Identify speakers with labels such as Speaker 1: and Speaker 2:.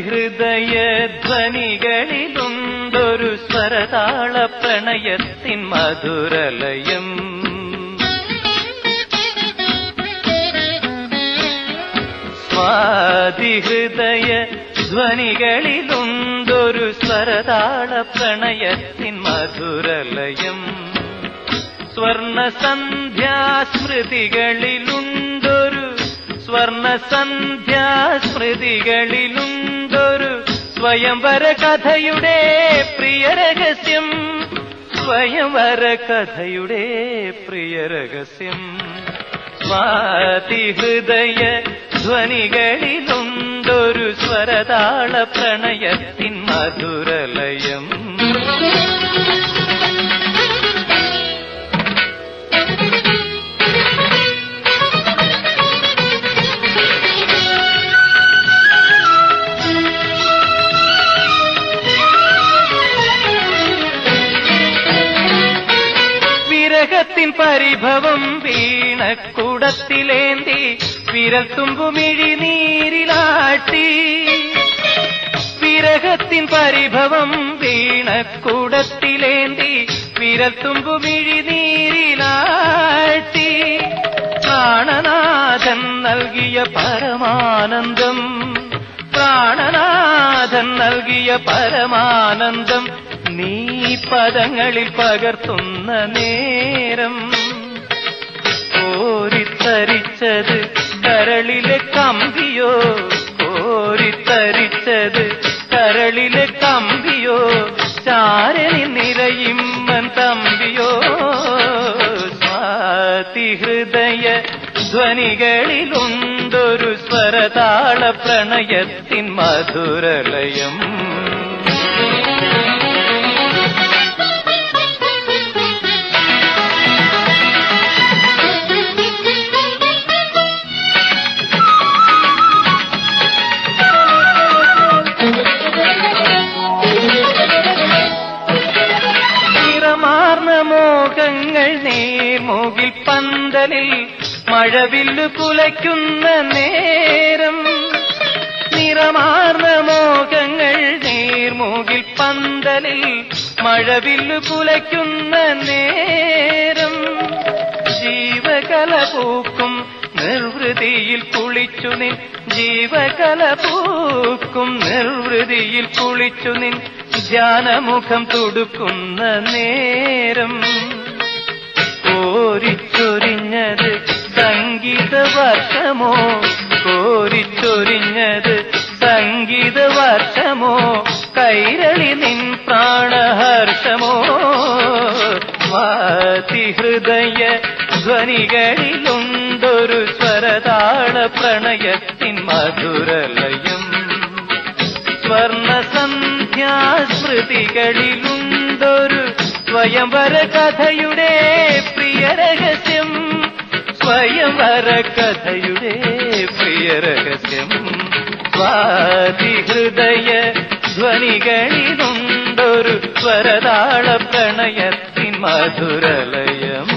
Speaker 1: സ്വാതിഹൃദയ ധ്വനികളിലുണ്ടൊരു സ്വരതാള പ്രണയത്തിൻ മധുരലയം. സ്വാതിഹൃദയ ധ്വനികളിലുണ്ടൊരു സ്വരതാള പ്രണയത്തിൻ മധുരലയം. സ്വർണസന്ധ്യാസ്മൃതികളിലുണ്ടൊരു സ്വയംവര കഥയുടെ പ്രിയരഹസ്യം. സ്വയംവര കഥയുടെ പ്രിയരഹസ്യം. സ്വാതിഹൃദയ ധ്വനികളിലുണ്ടൊരു സ്വരതാള പ്രണയത്തിൻ മധുരലയം. വിരഹത്തിൻ പരിഭവം വീണക്കുടത്തിലേന്തി വിരൽ തുമ്പുമിഴിനീരിലാട്ടി. വിരഹത്തിൻ പരിഭവം വീണക്കുടത്തിലേന്തി വിരൽ തുമ്പുമിഴിനീരിലാട്ടി. പ്രാണനാഥൻ നൽകിയ പരമാനന്ദം, പ്രാണനാഥൻ നൽകിയ പരമാനന്ദം നീ പദങ്ങളിൽ പകർത്തുന്ന നേരം. കോരിത്തരിച്ചത് കരളിലെ കമ്പിയോ, കോരിത്തരിച്ചത് കരളിലെ കമ്പിയോ, ചാരനി നിറയുമ്മൻ തമ്പിയോ. സ്വാതിഹൃദയ ധ്വനികളിലുണ്ടൊരു സ്വരതാള പ്രണയത്തിൻ മധുരലയം. മോഹങ്ങൾ നേർമൂകിൽ പന്തലിൽ മഴവില്ലു കുലയ്ക്കുന്ന നേരം. നിറമാർന്ന മോഹങ്ങൾ നേർമൂകിൽ പന്തലിൽ മഴവില്ലു കുലയ്ക്കുന്ന നേരം. ജീവകല പൂക്കും നിർവൃതിയിൽ കുളിച്ചു നിൻ, ജീവകല പൂക്കും നിർവൃതിയിൽ കുളിച്ചു നിൻ ധ്യാനമുഖം തുടുക്കുന്ന നേരം. കോരിച്ചൊരിഞ്ഞത് സംഗീതവർഷമോ, കോരിച്ചൊരിഞ്ഞത് സംഗീതവർഷമോ, കൈരളി നിൻ പ്രാണഹർഷമോ. സ്വാതിഹൃദയ ധ്വനികളിലുണ്ടൊരു സ്വരതാള പ്രണയത്തിൻ മധുരലയം. സ്വർണസന്ധ്യാസ്മൃതികളിലുണ്ടൊരു സ്വയംവര കഥയുടെ പ്രിയരഹസ്യം. സ്വയംവര കഥയുടെ പ്രിയരഹസ്യം. സ്വാതിഹൃദയ ധ്വനികളിലുണ്ടൊരു സ്വരതാള പ്രണയത്തിൻ മധുരലയം.